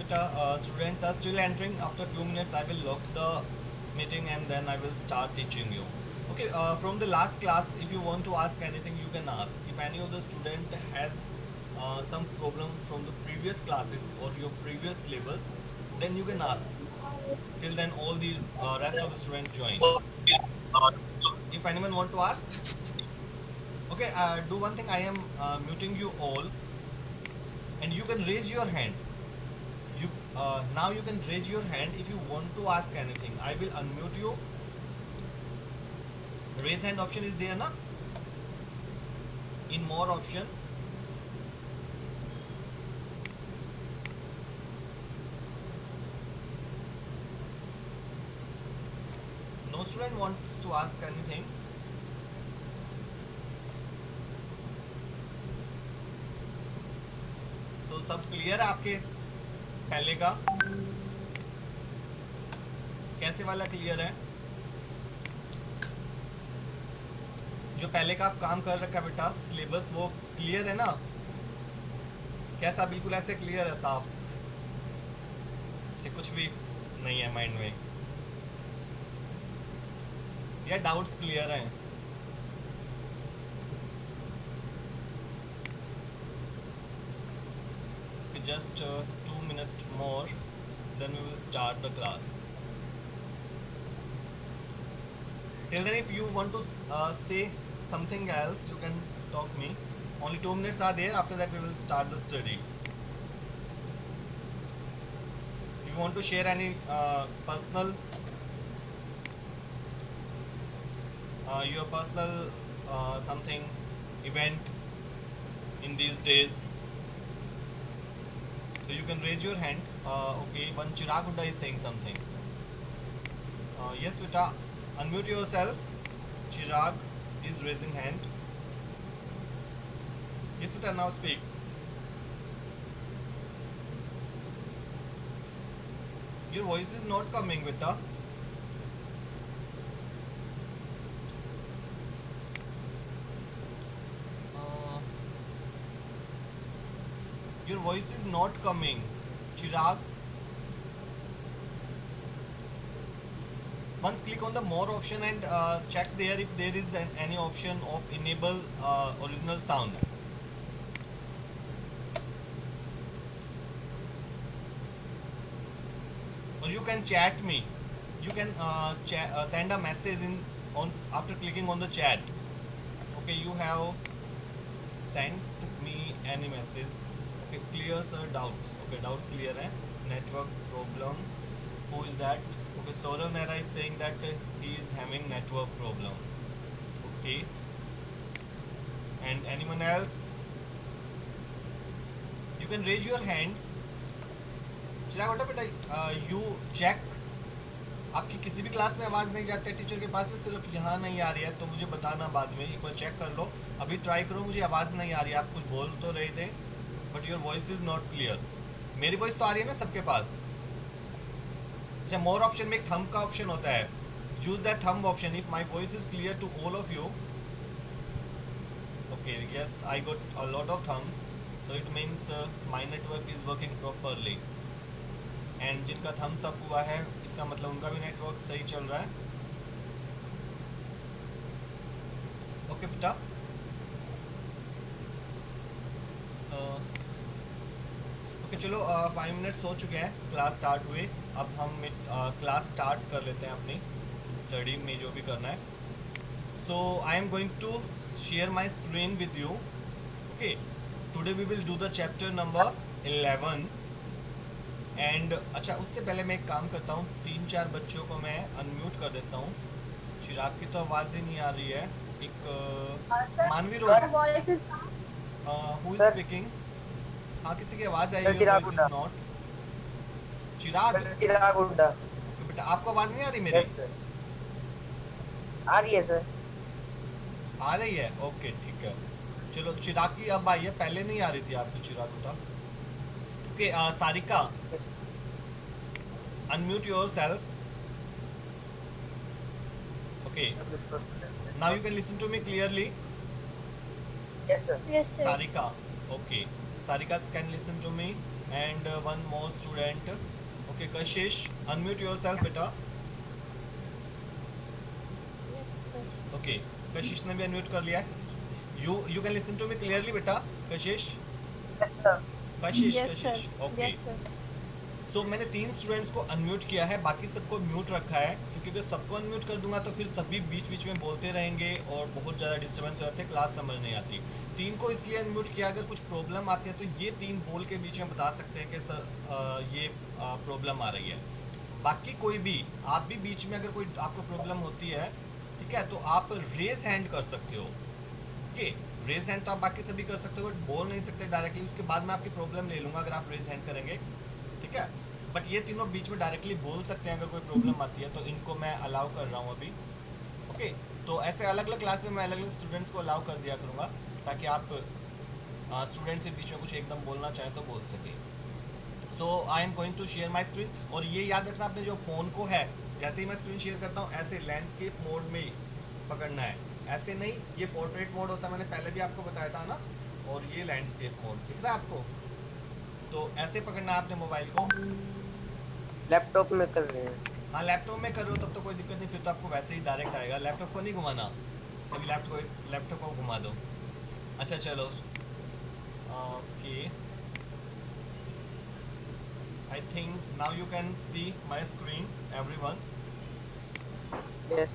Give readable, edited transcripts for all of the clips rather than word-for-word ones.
beta, students are still entering. After few minutes, I will lock the meeting and then I will start teaching you. Okay, from the last class, if you want to ask anything, you can ask. If any of the student has some problem from the previous classes or your previous syllabus, then you can ask. Till then, all the rest of the students join. If anyone want to ask, okay, do one thing. I am muting you all, and you can raise your hand. You now you can raise your hand if you want to ask anything. I will unmute you. Raise hand option is there, na? In more option. No student wants to ask anything. So सब clear है आपके पहले का? कैसे वाला clear है? जो पहले का आप काम कर रखा है बेटा सिलेबस, वो क्लियर है ना? कैसा? बिल्कुल ऐसे क्लियर है, साफ, कि कुछ भी नहीं है माइंड में, या डाउट्स क्लियर हैं? Just 2 minutes more, then we will start the class. Till then, if you want to say something else, you can talk me. Only 2 minutes are there. After that, we will start the study. If you want to share any personal, your personal something event in these days, so you can raise your hand. Okay, one Chirag Hooda is saying something. Yes, Vita, unmute yourself. Chirag is raising hand. Yes, Vita, now speak. Your voice is not coming, Vita. Your voice is not coming, Chirag. Once click on the more option and check there if there is any option of enable original sound. Or you can chat me. You can send a message in on after clicking on the chat. Okay, you have sent me any message. Okay, clear sir doubts. Okay, doubts clear hai. Network problem. Who is that? Okay, Saurav Nehra is saying that he is having network problem. Okay. And anyone else? You can raise your hand. चिराग बेटा you check. आपकी किसी भी class में आवाज़ नहीं जाती है teacher के पास से, सिर्फ यहाँ नहीं आ रही है तो मुझे बताना बाद में, एक बार चेक कर लो. अभी ट्राई करो, मुझे आवाज़ नहीं आ रही है. आप कुछ बोल तो रहे थे but your voice is not clear. मेरी वॉइस तो आ रही है ना सबके पास? अच्छा, मोर ऑप्शन में एक थंब का ऑप्शन होता है. Use that thumb option if my voice is clear to all of you. Okay, yes, I got a lot of thumbs, so it means my network is working properly. And जिनका thumbs up हुआ है इसका मतलब उनका भी network सही चल रहा है. ओके बेटा, ओके चलो, 5 मिनट्स हो चुके हैं क्लास स्टार्ट हुए. अब हम क्लास स्टार्ट कर लेते हैं अपनी स्टडी में जो भी करना है. So I am going to share my screen with you. Okay, today we will do the chapter number 11. And अच्छा, उससे पहले मैं एक काम करता हूँ, 3-4 बच्चों को मैं अनम्यूट कर देता हूँ. चिराग की तो आवाज़ ही नहीं आ रही है. एक मानवी रोज, हु इज स्पीकिंग? हाँ, किसी की आवाज़ आई है, वॉइस इज नॉट. चिराग, चिराग हुड्डा. बेटा आपको आवाज़ नहीं आ रही मेरी? आ रही है सर. आ रही है, ओके ठीक है. चलो, चिराग की अब आई है, पहले नहीं आ रही थी आपकी चिराग बेटा. Okay, Sarika, unmute yourself. Okay, now you can listen to me clearly. Yes sir. Yes, sir. Sarika, okay, Sarika can listen to me. and one more student. Okay, Kashish, unmute yourself beta. Okay, Kashish ने भी unmute कर लिया है. You can listen to me clearly beta, Kashish. Yes, sir. Kashish. Okay. Yes, sir. मैंने 3 students को unmute किया है, बाकी सबको म्यूट रखा है, क्योंकि अगर सबको अनम्यूट कर दूंगा तो फिर सभी बीच बीच में बोलते रहेंगे और बहुत ज़्यादा डिस्टर्बेंस हो जाते हैं, क्लास समझ नहीं आती. 3 को इसलिए अनम्यूट किया, अगर कुछ प्रॉब्लम आती है तो ये 3 बोल के बीच में बता सकते हैं कि सर ये प्रॉब्लम आ रही है. बाकी कोई भी, आप भी बीच में अगर कोई आपको प्रॉब्लम होती है, ठीक है, तो आप रेस हैंड कर सकते हो. ओके, रेज हैंड तो आप बाकी सभी कर सकते हो, बट बोल नहीं सकते डायरेक्टली. उसके बाद मैं आपकी प्रॉब्लम ले लूँगा अगर आप रेज हैंड करेंगे, ठीक है. बट ये तीनों बीच में डायरेक्टली बोल सकते हैं अगर कोई प्रॉब्लम आती है, तो इनको मैं अलाउ कर रहा हूँ अभी. ओके, तो ऐसे अलग अलग क्लास में मैं अलग अलग स्टूडेंट्स को अलाउ कर दिया करूँगा, ताकि आप स्टूडेंट्स के बीच में कुछ एकदम बोलना चाहें तो बोल सकें. So I am going to share my screen. और ये याद रखना, आपने जो फ़ोन को है, जैसे ही मैं स्क्रीन शेयर करता हूँ ऐसे लैंडस्केप मोड में पकड़ना है, ऐसे नहीं. ये पोर्ट्रेट मोड होता है, मैंने पहले भी आपको बताया था ना, और ये लैंडस्केप मोड दिख रहा है आपको. तो ऐसे पकड़ना है आपने मोबाइल को. लैपटॉप में कर रहे हैं. हाँ, लैपटॉप में कर रहे हो तब तो कोई दिक्कत नहीं, फिर तो आपको वैसे ही डायरेक्ट आएगा. लैपटॉप को नहीं घुमाना, अभी लैपटॉप को घुमा दो. अच्छा चलो. Okay, I think now you can see my screen everyone. Yes.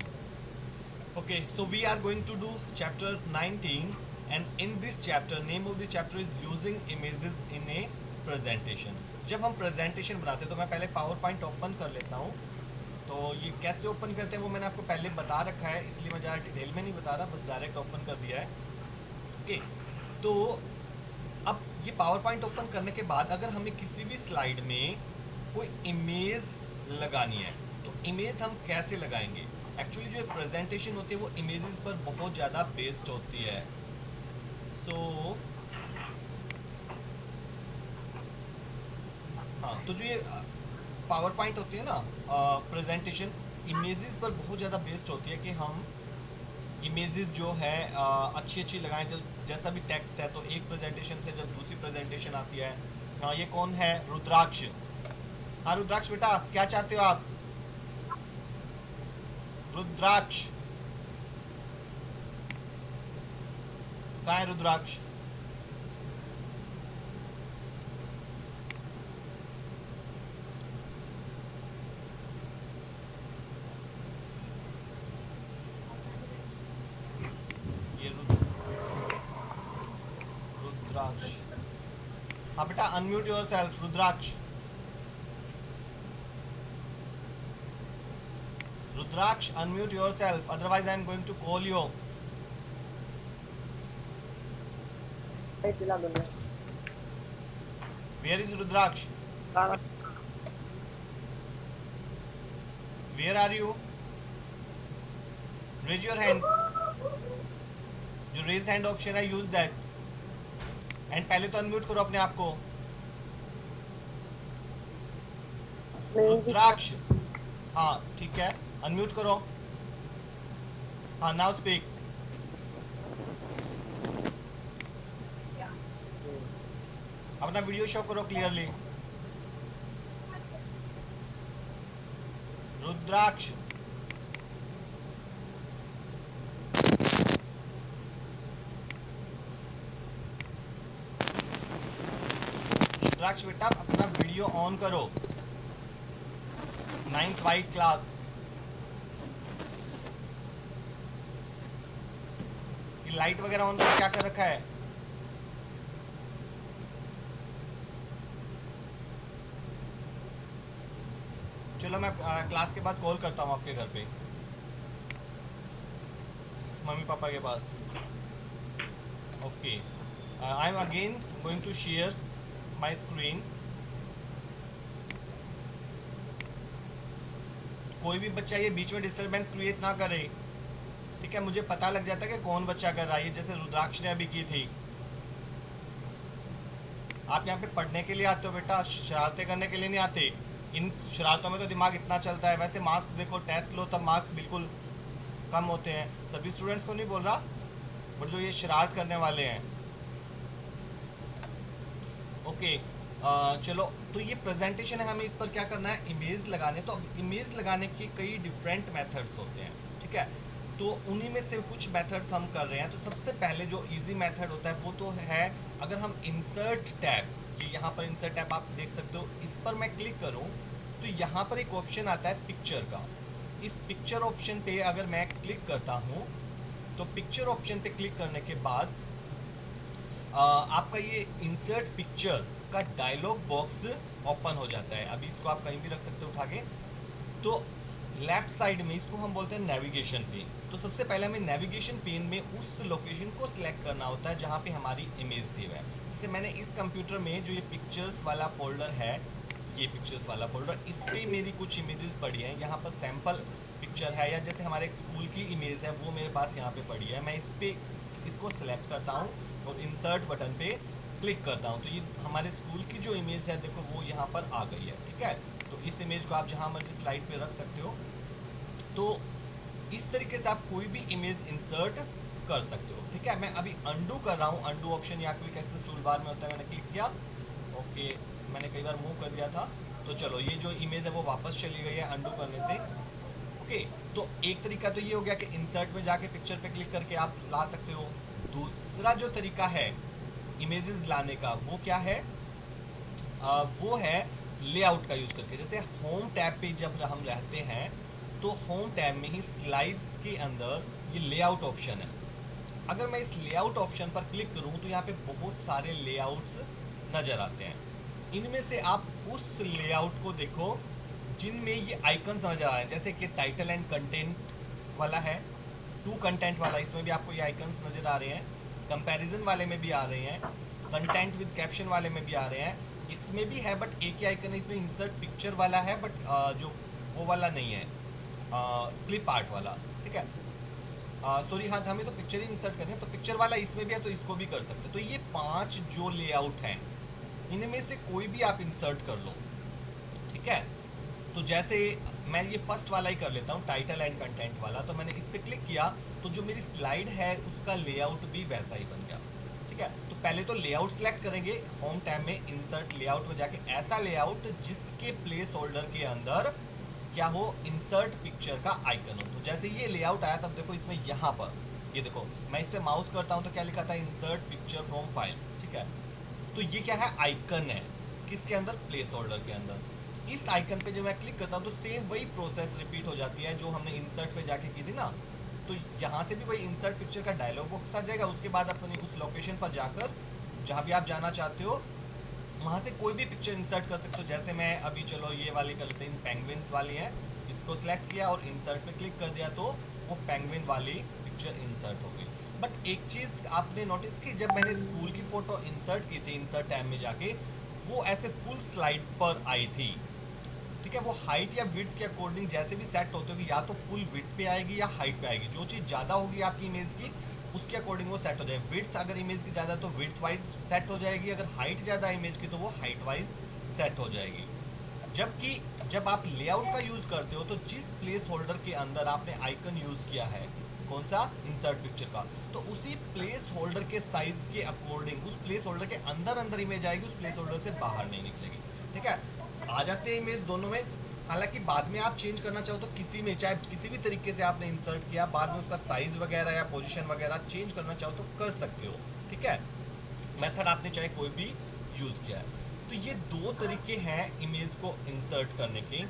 Okay, so we are going to do chapter 19, and in this chapter, name of the chapter is using images in a presentation. जब हम presentation बनाते हैं तो मैं पहले power point open कर लेता हूँ. तो ये कैसे ओपन करते हैं वो मैंने आपको पहले बता रखा है, इसलिए मैं ज़्यादा डिटेल में नहीं बता रहा, बस डायरेक्ट ओपन कर दिया है. ओके, तो अब ये पावर पॉइंट ओपन करने के बाद अगर हमें किसी भी स्लाइड में कोई इमेज लगानी है, तो इमेज हम कैसे लगाएंगे. एक्चुअली जो प्रेजेंटेशन होती है वो इमेजेस पर बहुत ज़्यादा बेस्ड होती है. सो हाँ, तो जो ये पावर पॉइंट होती है ना, प्रेजेंटेशन इमेजेस पर बहुत ज़्यादा बेस्ड होती है कि हम इमेजेस जो है अच्छी अच्छी लगाएं. जैसा भी टेक्स्ट है, तो एक प्रेजेंटेशन से जब दूसरी प्रेजेंटेशन आती है. हाँ, ये कौन है, रुद्राक्ष. हाँ रुद्राक्ष बेटा, क्या चाहते हो आप. रुद्राक्ष, कहाँ है रुद्राक्ष. ये रुद्राक्ष. हाँ बेटा, unmute yourself rudraksha. Rudraksh, unmute yourself, otherwise I am going to call you. चला दो. Where is Rudraksh? Where are you? Raise your hands. जो raise hand option है, use that. And पहले तो unmute करो अपने आप को. रुद्राक्ष, हाँ ठीक है, अनम्यूट करो. हाँ, नाउ स्पीक. अपना वीडियो शो करो क्लियरली. रुद्राक्ष, रुद्राक्ष बेटा अपना वीडियो ऑन करो. 9th white class. ये लाइट वगैरह ऑन करके क्या कर रखा है. चलो मैं क्लास के बाद कॉल करता हूँ आपके घर पे, मम्मी पापा के पास. Okay, I am again going to share my screen. कोई भी बच्चा ये बीच में डिस्टर्बेंस क्रिएट ना करे, ठीक है. मुझे पता लग जाता है कि कौन बच्चा कर रहा है, जैसे रुद्राक्ष ने अभी की थी. आप यहाँ पे पढ़ने के लिए आते हो बेटा, शरारतें करने के लिए नहीं आते. इन शरारतों में तो दिमाग इतना चलता है. वैसे मार्क्स देखो, टेस्ट लो तब मार्क्स बिल्कुल कम होते हैं. सभी स्टूडेंट्स को नहीं बोल रहा, बट जो ये शरारत करने वाले हैं. ओके, चलो, तो ये प्रेजेंटेशन है, हमें इस पर क्या करना है, इमेज लगाने। तो अब इमेज लगाने के कई डिफरेंट मेथड्स होते हैं, ठीक है। तो उन्हीं में से कुछ मेथड्स हम कर रहे हैं। तो सबसे पहले जो इजी मेथड होता है वो तो है, अगर हम इंसर्ट टैब, ये यहाँ पर इंसर्ट टैब आप देख सकते हो, इस पर मैं क्लिक करूँ तो यहाँ पर एक ऑप्शन आता है पिक्चर का। इस पिक्चर ऑप्शन पे अगर मैं क्लिक करता हूँ तो पिक्चर ऑप्शन पे क्लिक करने के बाद आपका ये इंसर्ट पिक्चर का डायलॉग बॉक्स ओपन हो जाता है। अभी इसको आप कहीं भी रख सकते हो उठा के। तो लेफ्ट साइड में इसको हम बोलते हैं नेविगेशन पेन। तो सबसे पहले हमें नेविगेशन पेन में उस लोकेशन को सिलेक्ट करना होता है जहाँ पे हमारी इमेज सेव है। जैसे मैंने इस कंप्यूटर में जो ये पिक्चर्स वाला फोल्डर है, ये पिक्चर्स वाला फोल्डर, इस पे मेरी कुछ इमेजेस पड़ी हैं। यहाँ पर सैम्पल पिक्चर है, या जैसे हमारे एक स्कूल की इमेज है वो मेरे पास यहाँ पे पड़ी है। मैं इसको सेलेक्ट करता हूँ और इंसर्ट बटन पे क्लिक करता हूँ। तो ये हमारे स्कूल की जो इमेज है देखो वो यहाँ पर आ गई है, ठीक है। तो इस इमेज को आप जहाँ मर्जी स्लाइड पे रख सकते हो। तो इस तरीके से आप कोई भी इमेज इंसर्ट कर सकते हो, ठीक है। मैं अभी अंडू कर रहा हूँ, अंडू ऑप्शन या क्विक एक्सेस टूल बार में होता है, मैंने क्लिक किया, ओके। मैंने कई बार मूव कर दिया था, तो चलो ये जो इमेज है वो वापस चली गई है अंडू करने से, ओके। तो एक तरीका तो ये हो गया कि इंसर्ट में जाके पिक्चर पे क्लिक करके आप ला सकते हो। दूसरा जो तरीका है इमेजेस लाने का वो क्या है, वो है लेआउट का यूज करके। जैसे होम टैब पे जब हम रहते हैं तो होम टैब में ही स्लाइड्स के अंदर ये लेआउट ऑप्शन है। अगर मैं इस लेआउट ऑप्शन पर क्लिक करूं तो यहाँ पे बहुत सारे लेआउट्स नज़र आते हैं। इनमें से आप उस लेआउट को देखो जिनमें ये आइकन्स नज़र आ रहे हैं। जैसे कि टाइटल एंड कंटेंट वाला है, टू कंटेंट वाला, इसमें भी आपको ये आइकन्स नज़र आ रहे हैं। कंपैरिजन वाले में भी आ रहे हैं, कंटेंट विद कैप्शन वाले में भी आ रहे हैं, इसमें भी है। बट एक ही आइकन है इसमें, इंसर्ट पिक्चर वाला है, बट जो वो वाला नहीं है, क्लिप आर्ट वाला, ठीक है। सॉरी, हाँ, हमें तो पिक्चर ही इंसर्ट करनी है, तो पिक्चर वाला इसमें भी है, तो इसको भी कर सकते हैं। तो ये 5 जो लेआउट हैं इनमें से कोई भी आप इंसर्ट कर लो, ठीक है। तो जैसे मैं ये फर्स्ट वाला ही कर लेता हूँ, टाइटल एंड कंटेंट वाला। तो मैंने इस पर क्लिक किया तो जो मेरी स्लाइड है उसका लेआउट भी वैसा ही बन गया, ठीक है। तो पहले तो लेआउट सेलेक्ट करेंगे होम टैब में, इंसर्ट लेआउट में जाके ऐसा लेआउट जिसके प्लेस होल्डर के अंदर क्या हो, इंसर्ट पिक्चर का आइकन हो। तो जैसे ये लेआउट आया तब देखो इसमें यहाँ पर ये देखो, मैं इस पर माउस करता हूँ तो क्या लिखा था, इंसर्ट पिक्चर फ्रॉम फाइल, ठीक है। तो ये क्या है, आइकन है, किसके अंदर, प्लेस होल्डर के अंदर। इस आइकन पे जो मैं क्लिक करता हूँ तो सेम वही प्रोसेस रिपीट हो जाती है जो हमने इंसर्ट पे जाके की थी ना। तो यहाँ से भी वही इंसर्ट पिक्चर का डायलॉग बॉक्स आ जाएगा। उसके बाद अपनी उस लोकेशन पर जाकर जहाँ भी आप जाना चाहते हो वहाँ से कोई भी पिक्चर इंसर्ट कर सकते हो। जैसे मैं अभी चलो ये वाली कर लेते हैं, पेंगुइन्स वाली है, इसको सिलेक्ट किया और इंसर्ट पे क्लिक कर दिया तो वो पेंगुइन वाली पिक्चर इंसर्ट हो गई। बट एक चीज़ आपने नोटिस की, जब मैंने स्कूल की फ़ोटो इंसर्ट की थी इंसर्ट टैब में जाके, वो ऐसे फुल स्लाइड पर आई थी, ठीक है। वो हाइट या विड्थ के अकॉर्डिंग जैसे भी सेट होते होगी, या तो फुल विड्थ पे आएगी या हाइट पे आएगी। जो चीज़ ज़्यादा होगी आपकी इमेज की उसके अकॉर्डिंग वो सेट हो जाएगी। विड्थ अगर इमेज की ज़्यादा तो विड्थ वाइज सेट हो जाएगी, अगर हाइट ज़्यादा इमेज की तो वो हाइट वाइज सेट हो जाएगी। जबकि जब आप लेआउट का यूज़ करते हो तो जिस प्लेस होल्डर के अंदर आपने आइकन यूज़ किया है, कौन सा, इंसर्ट पिक्चर का, तो उसी प्लेस होल्डर के साइज के अकॉर्डिंग उस प्लेस होल्डर के अंदर अंदर इमेज आएगी, उस प्लेस होल्डर से बाहर नहीं निकलेगी, ठीक है। आ जाते हैं इमेज दोनों में। हालांकि बाद में आप चेंज करना चाहो तो किसी में, चाहे किसी भी तरीके से आपने इंसर्ट किया, बाद में उसका साइज वगैरह या पोजीशन वगैरह चेंज करना चाहो तो कर सकते हो, ठीक है। मेथड आपने चाहे कोई भी यूज़ किया है। तो ये 2 तरीके हैं इमेज को इंसर्ट करने के।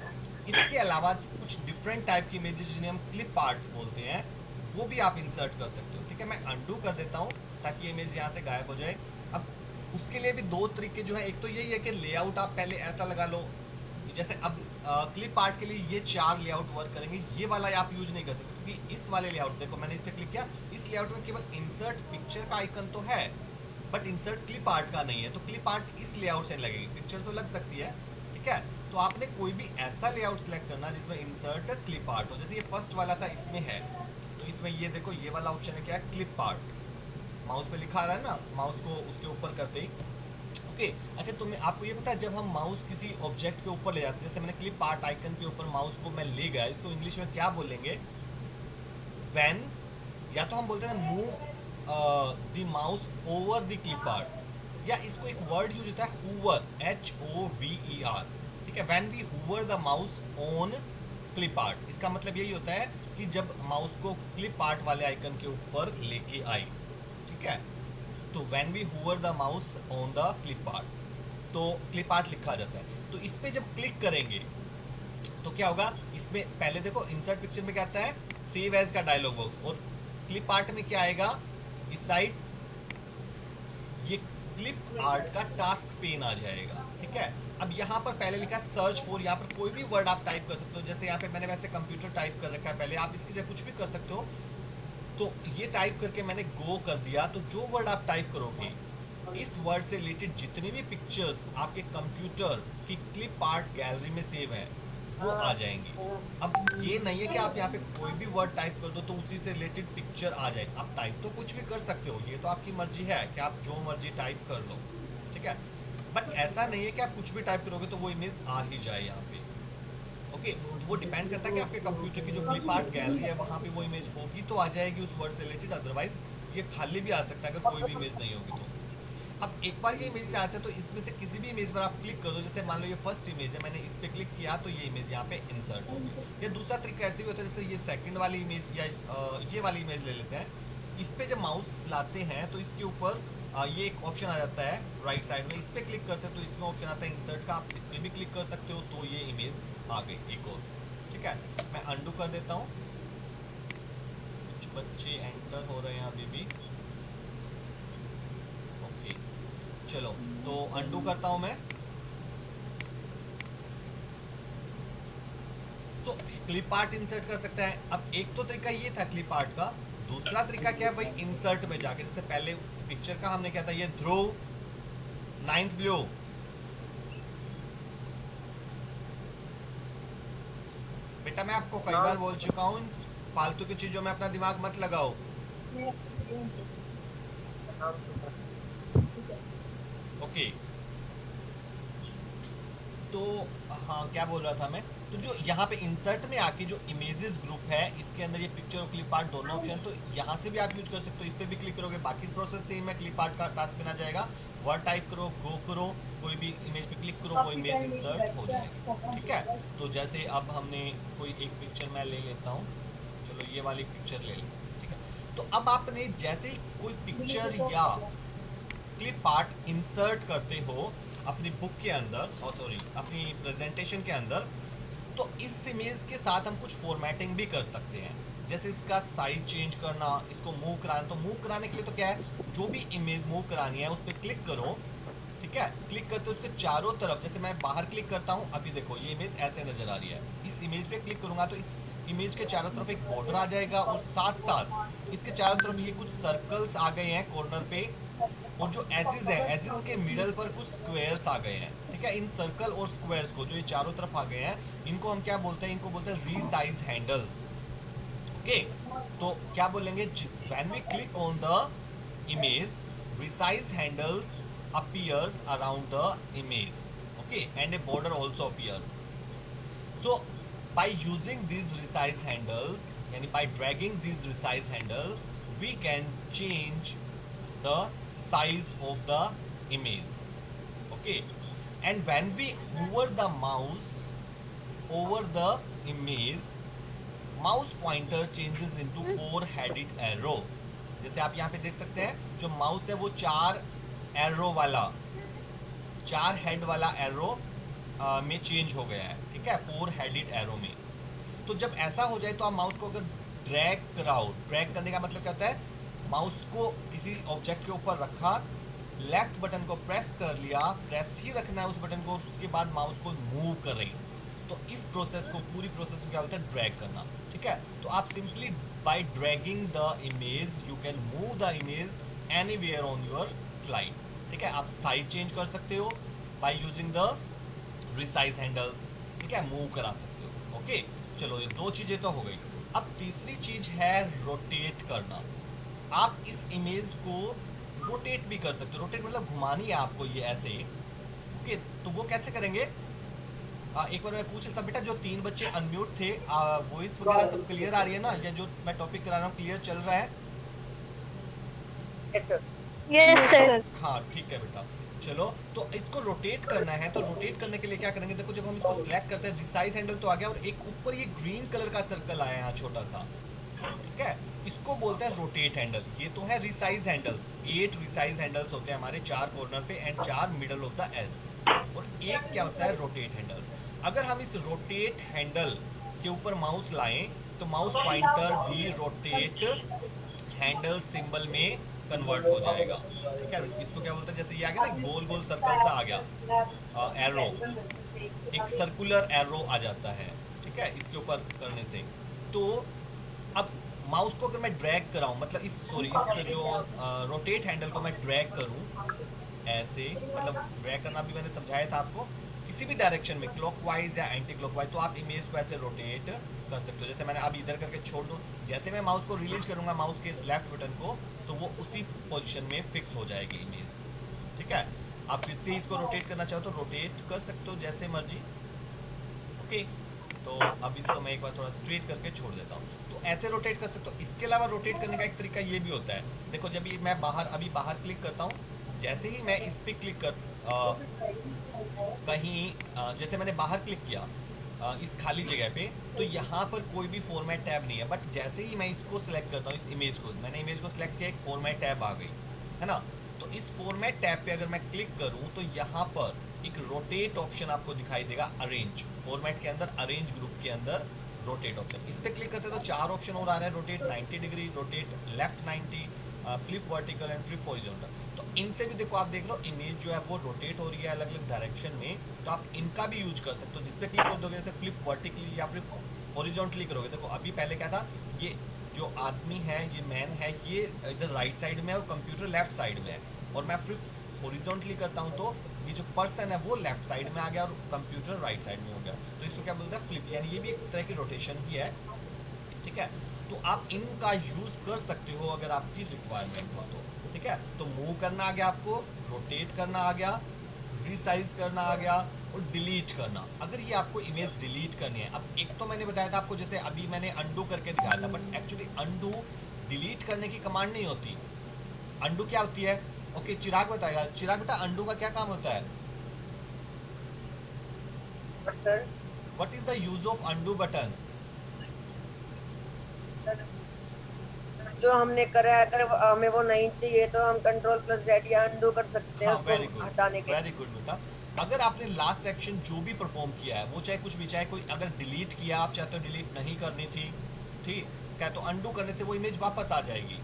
इसके अलावा कुछ डिफरेंट टाइप की इमेजेस जिन्हें हम क्लिप आर्ट्स बोलते हैं वो भी आप इंसर्ट कर सकते हो, ठीक है। मैं अंडू कर देता हूँ ताकि इमेज यहाँ से गायब हो जाए। अब उसके लिए भी 2 तरीके जो है, एक तो यही है कि लेआउट आप पहले ऐसा लगा लो, जैसे अब क्लिप आर्ट के लिए ये 4 लेआउट वर्क करेंगे, ये वाला आप यूज नहीं कर सकते क्योंकि इस वाले लेआउट, देखो मैंने इस पर क्लिक किया, इस लेआउट में केवल इंसर्ट पिक्चर का आइकन तो है बट इंसर्ट क्लिप आर्ट का नहीं है। तो क्लिप आर्ट इस लेआउट से लगेगी, पिक्चर तो लग सकती है, ठीक है। तो आपने कोई भी ऐसा लेआउट सेलेक्ट करना जिसमें इंसर्ट क्लिप आर्ट हो। जैसे ये फर्स्ट वाला था, इसमें है, तो इसमें ये देखो ये वाला ऑप्शन है, क्या है, क्लिप आर्ट। माउस पे लिखा आ रहा है ना, माउस को उसके ऊपर करते ही, ओके। अच्छा, तो मैं आपको ये पता है, जब हम माउस किसी ऑब्जेक्ट के ऊपर ले जाते हैं, जैसे मैंने क्लिप आर्ट आइकन के ऊपर माउस को मैं ले गया, इसको इंग्लिश में क्या बोलेंगे, व्हेन, या तो हम बोलते हैं move the mouse over the clip art, या इसको एक वर्ड यूज होता है हूवर, HOVER, ठीक है। When we hover the mouse on clip art, इसका मतलब यही होता है कि जब माउस को क्लिप आर्ट वाले आइकन के ऊपर लेके आई, ठीक है। तो when we hover the mouse on the clip art, तो क्लिप आर्ट लिखा जाता है। तो इस पे जब क्लिक करेंगे तो क्या होगा, इसमें पहले देखो इंसर्ट पिक्चर में क्या आता है, सेव एज का डायलॉग बॉक्स, और क्लिप आर्ट में क्या आएगा, इस साइड ये क्लिप आर्ट का टास्क पेन आ जाएगा, ठीक है। अब यहाँ पर पहले लिखा है सर्च फॉर, यहाँ पर कोई भी वर्ड आप टाइप कर सकते हो, जैसे यहाँ पे मैंने वैसे कंप्यूटर टाइप कर रखा है, पहले आप इसकी जगह कुछ भी कर सकते हो। तो ये टाइप करके मैंने गो कर दिया, तो जो वर्ड आप टाइप करोगे इस वर्ड से रिलेटेड जितनी भी पिक्चर्स आपके कंप्यूटर की क्लिप आर्ट गैलरी में सेव है वो आ जाएंगी। अब ये नहीं है कि आप यहाँ पे कोई भी वर्ड टाइप कर दो तो उसी से रिलेटेड पिक्चर आ जाए, आप टाइप तो कुछ भी कर सकते हो, ये तो आपकी मर्जी है कि आप जो मर्जी टाइप कर लो, ठीक है। बट ऐसा नहीं है कि आप कुछ भी टाइप करोगे तो वो इमेज आ ही जाए यहाँ पे, ओके। तो वो डिपेंड करता है कि आपके कंप्यूटर की जो क्लिप आर्ट गैलरी है वहाँ पे वो इमेज होगी तो आ जाएगी उस वर्ड से रिलेटेड, अदरवाइज ये खाली भी आ सकता है अगर कोई भी इमेज नहीं होगी तो। अब एक बार ये इमेज आते हैं तो इसमें से किसी भी इमेज पर आप क्लिक कर दो, जैसे मान लो ये फर्स्ट इमेज है, मैंने इस पर क्लिक किया तो ये इमेज यहाँ पे इंसर्ट होगी। या दूसरा तरीका ऐसे भी होता है, जैसे ये सेकंड वाली इमेज या ये वाली इमेज ले लेते हैं, इस पर जब माउस लाते हैं तो इसके ऊपर ये एक ऑप्शन आ जाता है राइट साइड में, इस पर क्लिक करते हैं तो इसमें ऑप्शन आता है इंसर्ट का, आप इस पर भी क्लिक कर सकते हो तो ये इमेज आ गई एक और, ठीक है। मैं अंडू कर देता हूँ, कुछ बच्चे एंटर हो रहे हैं अभी भी, ओके चलो तो अंडू करता हूँ मैं। सो क्लिप आर्ट इंसर्ट कर सकता है। अब एक तो तरीका ये था क्लिप आर्ट का, दूसरा तरीका क्या है, वही इंसर्ट में जाके, जैसे पहले पिक्चर का हमने क्या था, ये ध्रुव 9th ब्लू, बेटा मैं आपको कई बार बोल चुका हूँ फालतू की चीजों में अपना दिमाग मत लगाओ, ओके। तो हाँ क्या बोल रहा था मैं, तो जो यहाँ पे इंसर्ट में आके जो इमेजेस ग्रुप है इसके अंदर ये पिक्चर और क्लिप आर्ट दोनों ऑप्शन, तो यहाँ से भी आप यूज कर सकते हो, इस पर भी क्लिक करोगे बाकी प्रोसेस सेम है, क्लिप आर्ट का टास्क में आ जाएगा, वर्ड टाइप करो, गो करो, कोई भी इमेज पे क्लिक करो वो इमेज इंसर्ट हो जाएगी, ठीक है। तो जैसे अब हमने कोई एक पिक्चर मैं ले लेता हूँ, चलो ये वाली पिक्चर ले लें, ठीक है। तो अब आपने जैसे ही कोई पिक्चर या क्लिप आर्ट इंसर्ट करते हो अपनी बुक के अंदर, और सॉरी अपनी प्रेजेंटेशन के अंदर, तो इस इमेज के साथ हम कुछ फॉर्मेटिंग भी कर सकते हैं, जैसे इसका साइज चेंज करना, इसको मूव कराना। तो मूव कराने के लिए तो क्या है, जो भी इमेज मूव करानी है उस पर क्लिक करो, ठीक है। क्लिक करते उसके चारों तरफ, जैसे मैं बाहर क्लिक करता हूँ, अभी देखो ये इमेज ऐसे नजर आ रही है, इस इमेज पे क्लिक करूंगा तो इस इमेज के चारों तरफ एक बॉर्डर आ जाएगा, और साथ साथ इसके चारों तरफ ये कुछ सर्कल्स आ गए हैं कॉर्नर पे, और जो एजेस है एजेस के मिडल पर कुछ स्क्वायर्स आ गए हैं, ठीक है। इन सर्कल और स्क्वायर्स को जो ये चारों तरफ आ गए हैं इनको हम क्या बोलते हैं, इनको बोलते हैं रीसाइज हैंडल्स, ओके। तो क्या बोलेंगे, when we click on the image resize handles appears around the image, okay, and a border also appears. So by using these resize handles, yani by dragging these resize handle, we can change the size of the image, okay. And when we hover the mouse over the image, mouse pointer changes into four headed arrow, जैसे आप यहाँ पे देख सकते हैं जो mouse है वो चार एरो वाला, चार हेड वाला एरो में चेंज हो गया है, ठीक है, 4 हेडेड एरो में। तो जब ऐसा हो जाए तो आप माउस को अगर ड्रैग कराओ, ड्रैग करने का मतलब क्या होता है, माउस को किसी ऑब्जेक्ट के ऊपर रखा, लेफ्ट बटन को प्रेस कर लिया, प्रेस ही रखना है उस बटन को, उसके बाद माउस को मूव कर रही, तो इस प्रोसेस को, पूरी प्रोसेस को क्या होता है, ड्रैग करना, ठीक है। तो आप simply by dragging the image you can move the image anywhere on your slide, ठीक है। आप साइज चेंज कर सकते हो by using the resize handles, ठीक है, मूव करा सकते हो, ओके। चलो ये दो चीज़ें तो हो गई। अब तीसरी चीज़ है रोटेट करना। आप इस इमेज को रोटेट भी कर सकते हो, रोटेट मतलब घुमानी है आपको ये ऐसे, ओके। तो वो कैसे करेंगे, एक बार मैं पूछ रहा था बेटा, जो 3 बच्चे अनम्यूट थे, वॉइस वगैरह सब क्लियर आ रही है ना, या जो मैं टॉपिक करा रहा हूँ क्लियर चल रहा है? Yes sir. Yes sir. हाँ ठीक है बेटा। चलो, तो इसको रोटेट करना है, तो रोटेट करने के लिए क्या करेंगे, देखो जब हम इसको सिलेक्ट करते हैं रिसाइज हैंडल तो आ गया, और एक ऊपर ये ग्रीन कलर का सर्कल आया यहाँ छोटा सा, ठीक है, इसको बोलते हैं रोटेट हैंडल। ये तो है रिसाइज हैंडल्स, 8 रिसाइज हैंडल्स होते हैं हमारे, 4 कॉर्नर पे and 4 middle of the L. और एक क्या होता है रोटेट हैंडल। अगर हम इस रोटेट हैंडल के ऊपर माउस लाएं तो माउस पॉइंटर भी रोटेट हैंडल सिंबल में कन्वर्ट हो जाएगा, ठीक है। इसको क्या बोलते हैं, जैसे ये आ गया ना गोल गोल सर्कल सा आ गया, एरो, एक सर्कुलर एरो आ जाता है, ठीक है, इसके ऊपर करने से। तो अब माउस को अगर मैं ड्रैग कराऊं, मतलब इस जो रोटेट हैंडल को मैं ड्रैग करूं ऐसे, मतलब ड्रैग करना भी मैंने समझाया था आपको, किसी भी डायरेक्शन में क्लॉकवाइज या एंटी क्लॉकवाइज, तो आप इमेज को ऐसे रोटेट कर सकते हो। जैसे मैंने अब इधर करके छोड़ दूं, जैसे मैं माउस को रिलीज करूंगा माउस के लेफ्ट बटन को, तो वो उसी पोजीशन में फिक्स हो जाएगी इमेज, ठीक है। आप फिर से इसको रोटेट करना चाहो तो रोटेट कर सकते हो जैसे मर्जी, ओके। तो अब इसको मैं एक बार थोड़ा स्ट्रेट करके छोड़ देता हूँ, तो ऐसे रोटेट कर सकते हो। इसके अलावा रोटेट करने का एक तरीका ये भी होता है, देखो जब ये मैं अभी बाहर क्लिक करता हूँ, जैसे ही मैं इस पर क्लिक कर कहीं जैसे मैंने बाहर क्लिक किया इस खाली जगह पे, तो यहाँ पर कोई भी फॉर्मेट टैब नहीं है, बट जैसे ही मैं इसको सेलेक्ट करता हूँ, इस इमेज को मैंने इमेज को सेलेक्ट किया, एक फॉर्मेट टैब आ गई है ना। तो इस फॉर्मेट टैब पे अगर मैं क्लिक करूँ तो यहाँ पर एक रोटेट ऑप्शन आपको दिखाई देगा, अरेंज फॉर्मेट के अंदर, अरेंज ग्रुप के अंदर रोटेट ऑप्शन, इस पर क्लिक करते तो 4 ऑप्शन और आ रहे हैं, rotate 90 degree, rotate left 90, flip vertical and flip horizontal. तो इनसे भी देखो, आप देख लो इमेज जो है वो रोटेट हो रही है अलग अलग डायरेक्शन में, तो आप इनका भी यूज कर सकते हो। जिस पे क्लिक कर दोगे, जैसे फ्लिप वर्टिकली या फ्लिप हॉरिजॉन्टली करोगे, देखो अभी पहले क्या था, ये जो आदमी है, ये मैन है, ये इधर राइट साइड में है और कंप्यूटर लेफ्ट साइड में है, और मैं फ्लिप हॉरिजॉन्टली करता हूँ तो ये जो पर्सन है वो लेफ्ट साइड में आ गया और कंप्यूटर राइट साइड में हो गया। तो इसको क्या बोलते हैं, फ्लिप, यानी ये भी एक तरह की रोटेशन ही है, ठीक है। तो आप इनका यूज कर सकते हो अगर आपकी रिक्वायरमेंट हो तो, ठीक है। तो मूव करना आ गया आपको, रोटेट करना आ गया, रिसाइज करना आ गया, और डिलीट करना। अगर ये आपको इमेज डिलीट करनी है, अब एक तो मैंने बताया था आपको, जैसे अभी मैंने अंडू करके दिखाया था, बट एक्चुअली अंडू डिलीट करने की कमांड नहीं होती। अंडू क्या होती है, ओके चिराग बताएगा। चिराग बेटा अंडू का क्या काम होता है, sir what is the use of undo button. जो हमने करा है, अगर हमें वो नहीं चाहिए तो हम कंट्रोल प्लस जेड या अनडू कर सकते हैं हाँ उसको वेरी गुड, हटाने के वेरी गुड बेटा। अगर आपने लास्ट एक्शन जो भी परफॉर्म किया है, वो चाहे कुछ भी, चाहे कोई अगर डिलीट किया, आप चाहते हो डिलीट नहीं करनी थी, ठीक है, तो अंडू करने से वो इमेज वापस आ जाएगी,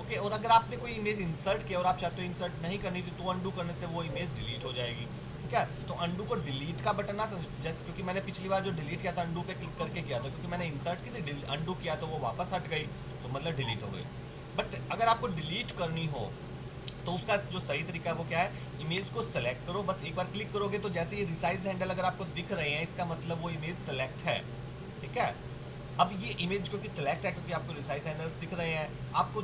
ओके। और अगर आपने कोई इमेज इंसर्ट किया और आप चाहते हो इंसर्ट नहीं करनी थी, तो अंडू करने से वो इमेज डिलीट हो जाएगी, ठीक है। तो अंडू को डिलीट का बटन ना समझ, जैसे क्योंकि मैंने पिछली बार जो डिलीट किया था अंडू पे क्लिक करके किया था, क्योंकि मैंने इंसर्ट की थी, अंडू किया तो वो वापस हट गई, तो मतलब डिलीट हो गई। बट अगर आपको डिलीट करनी हो तो उसका जो सही तरीका है वो क्या है, इमेज को सेलेक्ट करो, बस एक बार क्लिक करोगे तो जैसे ये रिसाइज हैंडल अगर आपको दिख रहे हैं, इसका मतलब वो इमेज सेलेक्ट है, ठीक है। अब ये इमेज क्योंकि सेलेक्ट है, क्योंकि आपको रिसाइज हैंडल्स दिख रहे हैं, आपको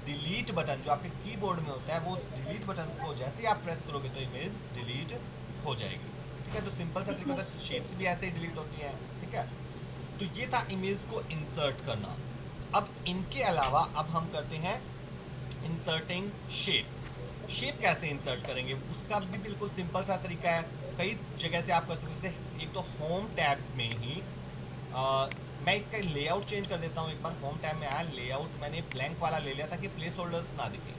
डिलीट बटन जो आपके कीबोर्ड में होता है, वो उस डिलीट बटन को जैसे ही आप प्रेस करोगे तो इमेज डिलीट हो जाएगी, ठीक है। तो सिंपल सा तरीका होता है, शेप्स भी ऐसे ही डिलीट होती हैं, ठीक है। तो ये था इमेज को इंसर्ट करना। अब इनके अलावा अब हम करते हैं इंसर्टिंग शेप्स। शेप कैसे इंसर्ट करेंगे, उसका भी बिल्कुल सिंपल सा तरीका है, कई जगह से आप कर सकते हैं। एक तो होम टैब में ही मैं इसका लेआउट चेंज कर देता हूँ। एक बार होम टैब में आया, लेआउट मैंने ब्लैंक वाला ले लिया ताकि प्लेस होल्डर्स ना दिखे,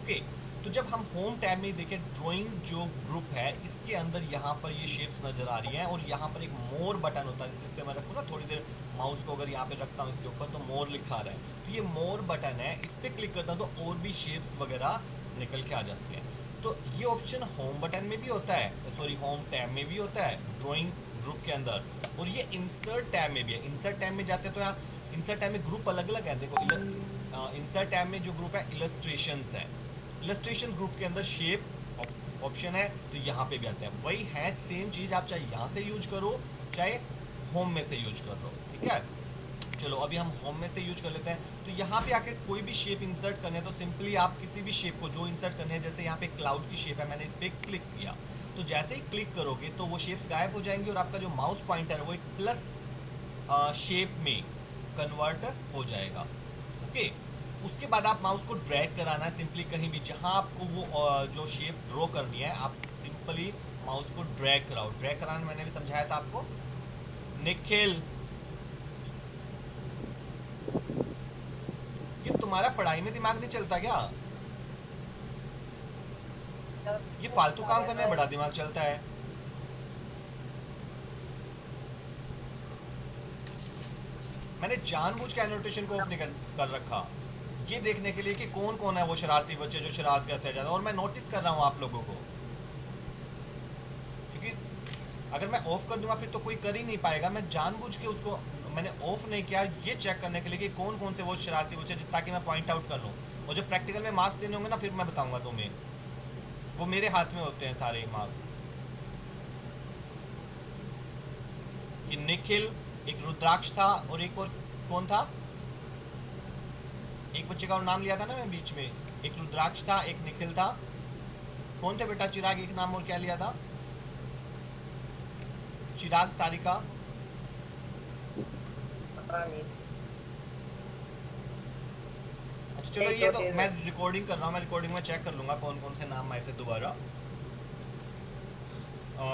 ओके। तो जब हम होम टैब में देखें, ड्राइंग जो ग्रुप है इसके अंदर यहाँ पर ये शेप्स नज़र आ रही हैं, और यहाँ पर एक मोर बटन होता है, जैसे इस पर मैं रखूँ ना थोड़ी देर माउस को अगर यहाँ पे रखता हूँ इसके ऊपर, तो मोर लिखा रहा है, तो ये मोर बटन है, इस पर क्लिक करता हूँ तो और भी शेप्स वगैरह निकल के आ जाती हैं। तो ये ऑप्शन होम बटन में भी होता है, सॉरी होम टैब में भी होता है ड्राइंग ग्रुप के अंदर, और ये इंसर्ट टैब में भी है। इंसर्ट टैब में जाते हैं तो यहाँ इंसर्ट टैब में ग्रुप अलग अलग है, देखो इंसर्ट टैब में जो ग्रुप है इलस्ट्रेशंस है, इलस्ट्रेशन ग्रुप के अंदर शेप ऑप्शन है, तो यहाँ पे भी आते हैं, वही है सेम चीज़, आप चाहे यहाँ से यूज करो चाहे होम में से यूज कर लो, ठीक है। चलो अभी हम होम में से यूज कर लेते हैं। तो यहाँ पे आके कोई भी शेप इंसर्ट करने है तो सिंपली आप किसी भी शेप को जो इंसर्ट करने है, जैसे यहाँ पे क्लाउड की शेप है, मैंने इस पर क्लिक किया, तो जैसे ही क्लिक करोगे तो वो शेप्स गायब हो जाएंगी और आपका जो माउस पॉइंटर है वो एक प्लस शेप में कन्वर्ट हो जाएगा, ओके। उसके बाद आप माउस को ड्रैग कराना है सिंपली कहीं भी जहां आपको वो जो शेप ड्रॉ करनी है, आप सिंपली माउस को ड्रैग कराओ। ड्रैग कराना मैंने भी समझाया था आपको। निखिल, ये तुम्हारा पढ़ाई में दिमाग नहीं चलता क्या? ये फालतू काम करने में बड़ा दिमाग चलता है। मैंने जानबूझ के एनोटेशन को ऑफ नहीं कर रखा, ये देखने के लिए कि कौन कौन है वो शरारती बच्चे जो शरारत करते हैं ज़्यादा, और मैं नोटिस कर रहा हूँ आप लोगों को, क्योंकि अगर मैं ऑफ कर दूंगा फिर तो कोई कर ही नहीं पाएगा। मैं जानबूझ के उसको मैंने ऑफ नहीं किया, ये चेक करने के लिए कि कौन कौन से वो शरारती बच्चे, ताकि मैं पॉइंट आउट कर लूँ। और जब प्रैक्टिकल में मार्क्स देने होंगे ना, फिर मैं बताऊंगा तुम्हें, वो मेरे हाथ में होते हैं सारे मार्क्स। कि निखिल, एक रुद्राक्ष था, और एक और कौन था, एक बच्चे का और नाम लिया था ना मैं बीच में। एक रुद्राक्ष था, एक निखिल था। कौन थे बेटा? चिराग, एक नाम और क्या लिया था? चिराग, सारिका, अच्छा चलो, ये तो मैं रिकॉर्डिंग कर रहा हूँ, मैं रिकॉर्डिंग में चेक कर लूंगा कौन कौन से नाम आए थे दोबारा,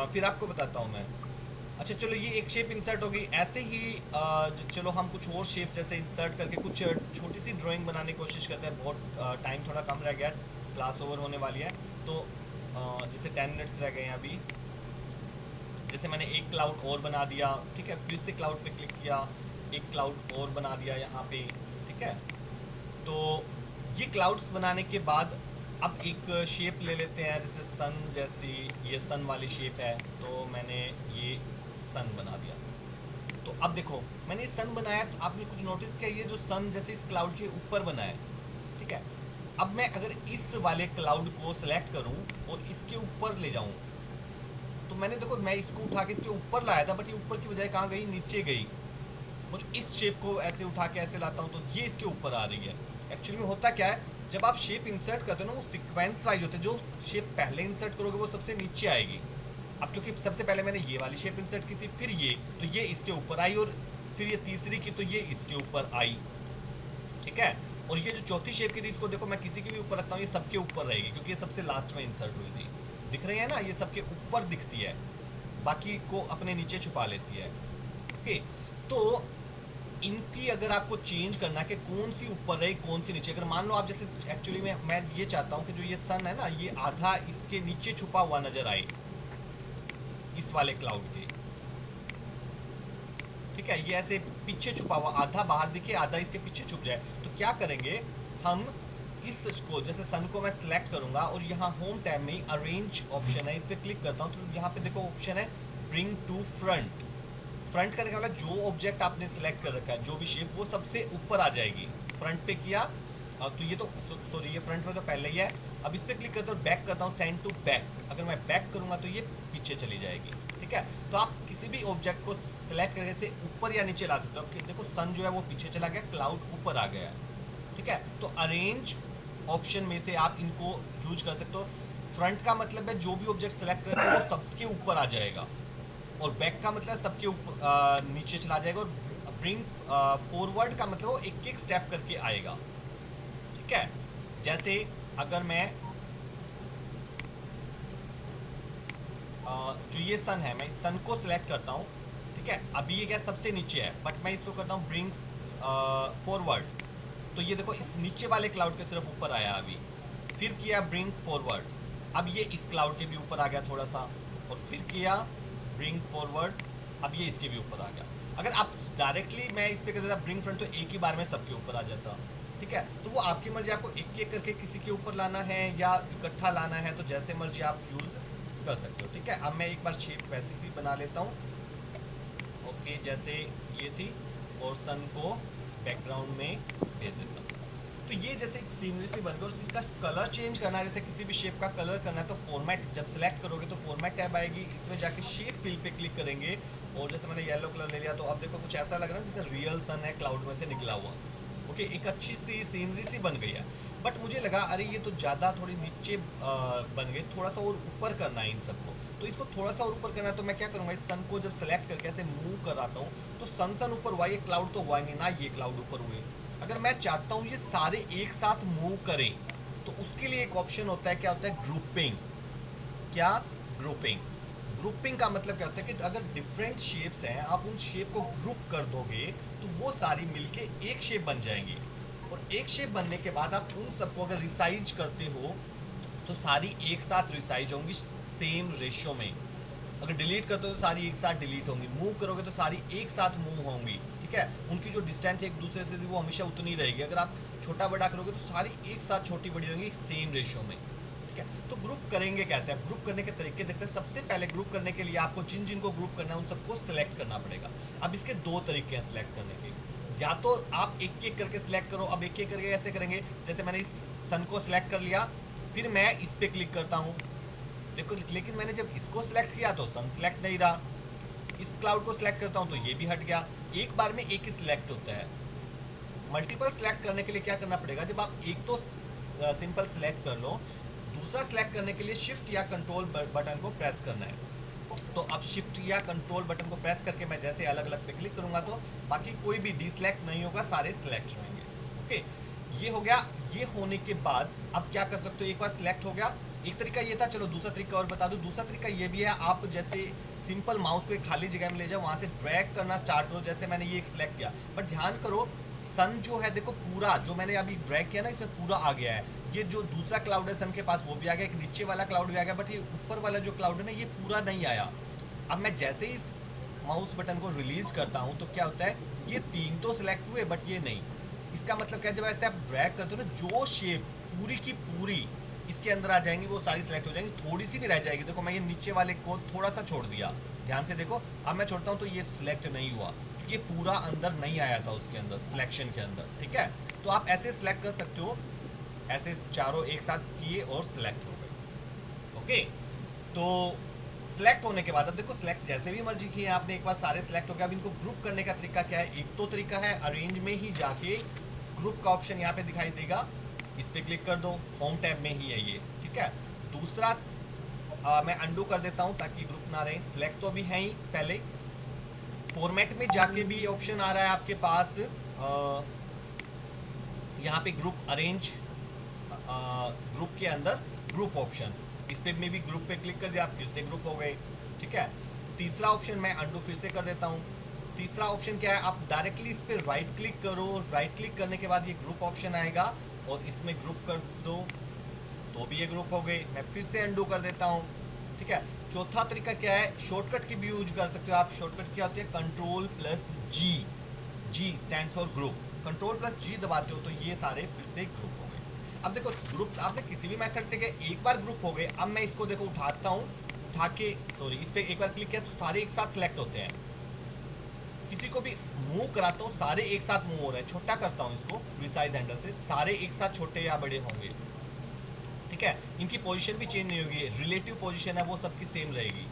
फिर आपको बताता हूँ मैं। अच्छा चलो, ये एक शेप इंसर्ट होगी। ऐसे ही चलो हम कुछ और शेप जैसे इंसर्ट करके कुछ छोटी सी ड्राइंग बनाने की कोशिश करते हैं। बहुत टाइम थोड़ा कम रह गया, क्लास ओवर होने वाली है, तो जैसे 10 मिनट्स रह गए हैं अभी। जैसे मैंने एक क्लाउड और बना दिया, ठीक है, फिर से क्लाउड पे क्लिक किया, एक क्लाउड और बना दिया यहाँ पे, ठीक है। तो ये क्लाउड्स बनाने के बाद अब एक शेप ले लेते हैं, जैसे सन जैसी, ये सन वाली शेप है, तो मैंने ये सन बना दिया। तो अब देखो, मैंने सन बनाया, तो आपने कुछ नोटिस किया, ये जो सन जैसे इस क्लाउड के ऊपर बना है, ठीक है। अब मैं अगर इस वाले क्लाउड को सिलेक्ट करूं और इसके ऊपर ले जाऊं, तो मैंने देखो, मैं इसको उठा के इसके ऊपर लाया था, बट ये ऊपर की बजाय कहाँ गई? नीचे गई। और इस शेप को ऐसे उठा के ऐसे लाता हूँ, तो ये इसके ऊपर आ रही है। एक्चुअली में होता क्या है, जब आप शेप इंसर्ट करते हो ना, वो सीक्वेंस वाइज होते हैं। जो शेप पहले इंसर्ट करोगे वो सबसे नीचे आएगी। अब क्योंकि सबसे पहले मैंने ये वाली शेप इंसर्ट की थी, फिर ये, तो ये इसके ऊपर आई, और फिर ये तीसरी की तो ये इसके ऊपर आई, ठीक है। और ये जो चौथी शेप की थी, इसको देखो मैं किसी के भी ऊपर रखता हूँ, ये सबके ऊपर रहेगी, क्योंकि ये सबसे लास्ट में इंसर्ट हुई थी। दिख रही है ना, ये सबके ऊपर दिखती है, बाकी को अपने नीचे छुपा लेती है। ओके, तो इनकी अगर आपको चेंज करना है कि कौन सी ऊपर रहे कौन सी नीचे, अगर मान लो आप जैसे, एक्चुअली में मैं ये चाहता हूँ कि जो ये सन है ना, ये आधा इसके नीचे छुपा हुआ नजर आए, इस वाले क्लाउड के, ठीक है। ये ऐसे पीछे छुपा हुआ, आधा बाहर दिखे, आधा इसके पीछे छुप जाए। तो क्या करेंगे हम, इसको जैसे सन को मैं सिलेक्ट करूंगा, और यहाँ होम टैब में अरेंज ऑप्शन है, इस पर क्लिक करता हूँ, तो यहाँ पे देखो ऑप्शन है ब्रिंग टू फ्रंट। फ्रंट करने का मतलब जो ऑब्जेक्ट आपने सिलेक्ट कर रखा है, जो भी शेप, वो सबसे ऊपर आ जाएगी। फ्रंट पे किया, तो ये तो सॉरी, ये फ्रंट में तो पहले ही है। अब इस पर क्लिक करता हूँ, बैक करता हूँ, सेंड टू बैक। अगर मैं बैक करूँगा तो ये पीछे चली जाएगी, ठीक है। तो आप किसी भी ऑब्जेक्ट को सिलेक्ट करके से ऊपर या नीचे ला सकते हो। अब देखो, सन जो है वो पीछे चला गया, क्लाउड ऊपर आ गया, ठीक है। तो अरेंज ऑप्शन में से आप इनको यूज कर सकते हो। फ्रंट का मतलब है जो भी ऑब्जेक्ट सेलेक्ट करते हो वो सबके ऊपर आ जाएगा, और बैक का मतलब सबके ऊपर नीचे चला जाएगा, और ब्रिंग फॉरवर्ड का मतलब वो एक एक स्टेप करके आएगा, ठीक है। जैसे अगर मैं जो ये सन है, मैं इस सन को सिलेक्ट करता हूँ, ठीक है। अभी ये क्या सबसे नीचे है, बट मैं इसको करता हूँ ब्रिंग फॉरवर्ड, तो ये देखो इस नीचे वाले क्लाउड के सिर्फ ऊपर आया अभी। फिर किया ब्रिंग फॉरवर्ड, अब ये इस क्लाउड के भी ऊपर आ गया थोड़ा सा, और फिर किया ब्रिंग फॉरवर्ड, अब ये इसके भी ऊपर आ गया। अगर आप डायरेक्टली मैं इस पे कर देता ब्रिंग फ्रंट, तो एक ही बार में सबके ऊपर आ जाता, ठीक है। तो वो आपकी मर्जी, आपको एक एक करके किसी के ऊपर लाना है या इकट्ठा लाना है, तो जैसे मर्जी आप यूज़ कर सकते हो, ठीक है। अब मैं एक बार शेप वैसी सी बना लेता हूँ, ओके, जैसे ये थी, और सन को बैकग्राउंड में भेज देता हूँ। तो ये जैसे एक सीनरी सी बन गई, और इसका कलर चेंज करना है, जैसे किसी भी शेप का कलर करना है, तो फॉर्मेट जब सेलेक्ट करोगे तो फॉर्मेट टैब आएगी, इसमें जाके शेप फिल पे क्लिक करेंगे, और जैसे मैंने येलो कलर ले लिया, तो अब देखो कुछ ऐसा लग रहा है जैसे रियल सन है क्लाउड में से निकला हुआ। ओके, एक अच्छी सी सीनरी सी बन गई है। बट मुझे लगा अरे ये तो ज़्यादा थोड़ी नीचे बन गई, थोड़ा सा और ऊपर करना है इन सबको। तो इसको थोड़ा सा और ऊपर करना है, तो मैं क्या करूँगा, इस सन को जब सेलेक्ट करके ऐसे मूव कराता हूँ, तो सन ऊपर हुआ, ये क्लाउड तो हुआ नहीं ना, ये क्लाउड ऊपर हुए। अगर मैं चाहता हूँ ये सारे एक साथ मूव करें तो उसके लिए एक ऑप्शन होता है, क्या होता है, ग्रुपिंग। क्या? ग्रुपिंग। ग्रुपिंग का मतलब क्या होता है कि अगर डिफरेंट शेप्स हैं, आप उन शेप को ग्रुप कर दोगे तो वो सारी मिलके एक शेप बन जाएंगी, और एक शेप बनने के बाद आप उन सबको अगर रिसाइज करते हो तो सारी एक साथ रिसाइज होंगी सेम रेशियो में। अगर डिलीट करते हो तो सारी एक साथ डिलीट होंगी, मूव करोगे तो सारी एक साथ मूव होंगी, ठीक है। उनकी जो डिस्टेंस एक दूसरे से थी वो हमेशा उतनी रहेगी। अगर आप छोटा बड़ा करोगे तो सारी एक साथ छोटी बड़ी होंगी सेम रेशियो में, ठीक है। तो ग्रुप करेंगे कैसे? आप ग्रुप करने के तरीके देखते हैं। सबसे पहले ग्रुप करने के लिए आपको जिन जिन को ग्रुप करना है उन सबको सिलेक्ट करना पड़ेगा। अब इसके दो तरीके हैं सिलेक्ट करने के, या तो आप एक एक करके सिलेक्ट करो। अब एक एक करके ऐसे करेंगे, जैसे मैंने इस सन को सिलेक्ट कर लिया, फिर मैं इस पर क्लिक करता हूँ, देखो, लेकिन मैंने जब इसको सिलेक्ट किया तो सन सिलेक्ट नहीं रहा। इस क्लाउड को सिलेक्ट करता हूँ तो ये भी हट गया। एक बार में एक ही सिलेक्ट होता है। मल्टीपल सिलेक्ट करने के लिए क्या करना पड़ेगा, जब आप एक तो सिंपल सिलेक्ट कर लो, दूसरा सिलेक्ट करने के लिए शिफ्ट या कंट्रोल बटन को प्रेस करना है। तो अब शिफ्ट या कंट्रोल बटन को प्रेस करके मैं जैसे अलग अलग पे क्लिक करूंगा तो बाकी कोई भी डिसलेक्ट नहीं होगा, सारे सिलेक्ट होंगे। ओके, ये हो गया। ये होने के बाद अब क्या कर सकते हो, एक बार सिलेक्ट हो गया, एक तरीका ये था। चलो दूसरा तरीका और बता दूं। दूसरा तरीका ये भी है, आप जैसे सिंपल माउस को एक खाली जगह में ले जाओ, वहां से ड्रैग करना स्टार्ट करो। जैसे मैंने ये सिलेक्ट किया, बट ध्यान करो सन जो है, देखो पूरा जो मैंने अभी ड्रैग किया ना, इसमें पूरा आ गया है। ये जो दूसरा क्लाउड है सन के पास वो भी आ गया, एक नीचे वाला क्लाउड भी आ गया, बट ये ऊपर वाला जो क्लाउड है ना ये पूरा नहीं आया। अब मैं जैसे ही इस माउस बटन को रिलीज करता हूँ तो क्या होता है, ये तीन तो सिलेक्ट हुए बट ये नहीं। इसका मतलब क्या है, जब ऐसे आप ड्रैग करते हो ना, जो शेप पूरी की पूरी इसके अंदर आ जाएंगी वो सारी सिलेक्ट हो जाएंगी, थोड़ी सी भी रह जाएगी। देखो मैं ये नीचे वाले को थोड़ा सा छोड़ दिया, ध्यान से देखो। अब मैं छोड़ता हूँ तो ये सिलेक्ट नहीं हुआ क्योंकि ये पूरा अंदर नहीं आया था उसके अंदर, सिलेक्शन के अंदर, ठीक है। तो आप ऐसे सिलेक्ट कर सकते हो, ऐसे चारों एक साथ किए और सिलेक्ट हो गए। ओके, तो सिलेक्ट होने के बाद अब देखो सिलेक्ट जैसे भी मर्जी किए आपने, एक बार सारे सिलेक्ट हो गए। अब इनको ग्रुप करने का तरीका क्या है, एक तो तरीका है अरेंज में ही जाके ग्रुप का ऑप्शन यहाँ पे दिखाई देगा, इस पे क्लिक कर दो, होम टैब में ही है ये, ठीक है। दूसरा मैं अंडू कर देता हूँ ताकि ग्रुप ना रहे। सिलेक्ट तो अभी है ही पहले। फॉर्मेट में जाके भी ऑप्शन आ रहा है आपके पास, यहाँ पे ग्रुप अरेंज, ग्रुप के अंदर ग्रुप ऑप्शन, इस पे में भी ग्रुप पे क्लिक कर दिया, आप फिर से ग्रुप हो गए, ठीक है। तीसरा ऑप्शन मैं अंडू फिर से कर देता हूँ। तीसरा ऑप्शन क्या है, आप डायरेक्टली इस पे राइट क्लिक करो, राइट क्लिक करने के बाद ये ग्रुप ऑप्शन आएगा और इसमें ग्रुप कर दो तो भी ये ग्रुप हो गए। मैं फिर से अंडू कर देता हूँ, ठीक है। चौथा तरीका क्या है, शॉर्टकट की भी यूज कर सकते हो आप। शॉर्टकट क्या होती है, control plus G, G stands for group. Control plus G दबाते हो तो ये सारे फिर से ग्रुप हो गए। अब देखो ग्रुप आपने किसी भी मेथड से किया, एक बार ग्रुप हो गए। अब मैं इसको देखो उठाता हूँ, उठा के सॉरी इस पर एक बार क्लिक किया तो सारे एक साथ सिलेक्ट होते हैं। किसी को भी मूव कराता हूँ सारे एक साथ मूव हो रहे हैं। छोटा करता हूँ इसको रिसाइज हैंडल से, सारे एक साथ छोटे या बड़े होंगे, ठीक है। इनकी पोजीशन भी चेंज नहीं होगी, रिलेटिव पोजीशन है वो सबकी सेम रहेगी,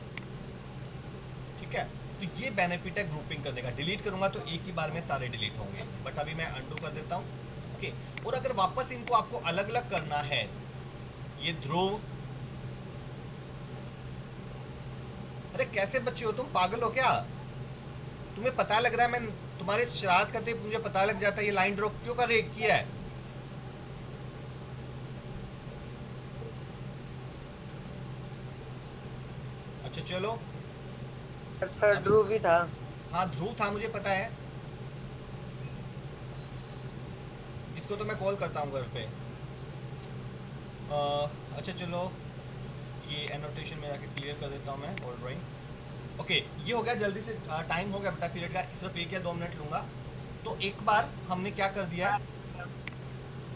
ठीक है। तो ये बेनिफिट है ग्रुपिंग करने का। डिलीट करूंगा तो एक ही बार में सारे डिलीट होंगे, बट अभी मैं अंडू कर देता हूँ, ओके। और अगर वापस इनको आपको अलग अलग करना है, ये ध्रुव, अरे कैसे बच्चे हो तुम, पागल हो क्या? तुम्हें पता लग रहा है मैं तुम्हारे शरारत करते मुझे पता लग जाता है, ये लाइन ड्रॉ क्यों कर रहे किया है? अच्छा चलो, ध्रुव ही था। हाँ ध्रुव था मुझे पता है। इसको तो मैं कॉल करता हूँ घर पे। अच्छा चलो, ये एनोटेशन में जाके क्लियर कर देता हूँ मैं ऑल ड्राइंग्स। ओके, ये हो गया, जल्दी से टाइम हो गया बेटा पीरियड का, सिर्फ 1 या 2 मिनट लूँगा। तो एक बार हमने क्या कर दिया,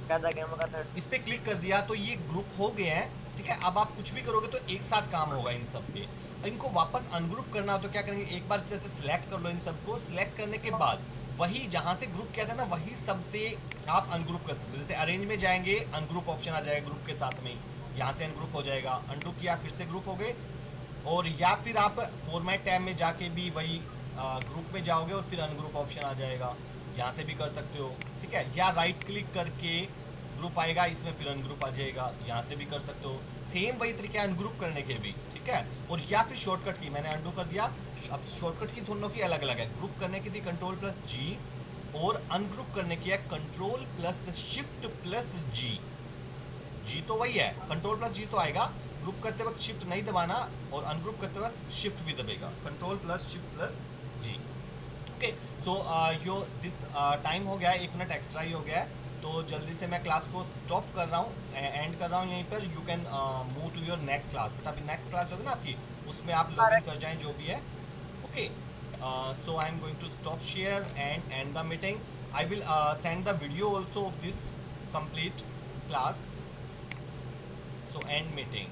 क्या था गेम का थर्ड? इस पर क्लिक कर दिया तो ये ग्रुप हो गए हैं, ठीक है। अब आप कुछ भी करोगे तो एक साथ काम होगा इन सब पे। इनको वापस अनग्रुप करना हो तो क्या करेंगे, एक बार जैसे सिलेक्ट कर लो इन सबको, सिलेक्ट करने के बाद वही जहाँ से ग्रुप किया था ना वही सबसे आप अनग्रुप कर सकते हो। जैसे अरेंज में जाएंगे, अनग्रुप ऑप्शन आ जाएगा ग्रुप के साथ में, यहाँ से अनग्रुप हो जाएगा। अंडू किया फिर से ग्रुप हो गए। और या फिर आप फॉर्मेट टैब में जाके भी वही ग्रुप में जाओगे और फिर अनग्रुप ऑप्शन आ जाएगा, यहाँ से भी कर सकते हो, ठीक है। या राइट क्लिक करके ग्रुप आएगा, इसमें फिर अनग्रुप आ जाएगा, यहाँ से भी कर सकते हो। सेम वही तरीका है अनग्रुप करने के भी, ठीक है। और या फिर शॉर्टकट की मैंने अंडू कर दिया, अब शॉर्टकट की दोनों की अलग अलग है। ग्रुप करने की थी कंट्रोल प्लस जी, और अनग्रुप करने की है control plus shift plus G. जी तो वही है, कंट्रोल प्लस जी तो आएगा, ग्रुप करते वक्त शिफ्ट नहीं दबाना और अनग्रुप करते वक्त शिफ्ट भी दबेगा, control plus shift plus G. Okay, so yo this time हो गया है, 1 मिनट एक्स्ट्रा ही हो गया है, तो जल्दी से मैं क्लास को स्टॉप कर रहा हूँ, एंड कर रहा हूँ यहीं पर। You can move to your next class, but अभी नेक्स्ट क्लास होगी ना आपकी, उसमें आप लॉग इन कर जाएं जो भी है। Okay, so I'm going to stop share and end the meeting. I will send the video also of this complete class. So end meeting.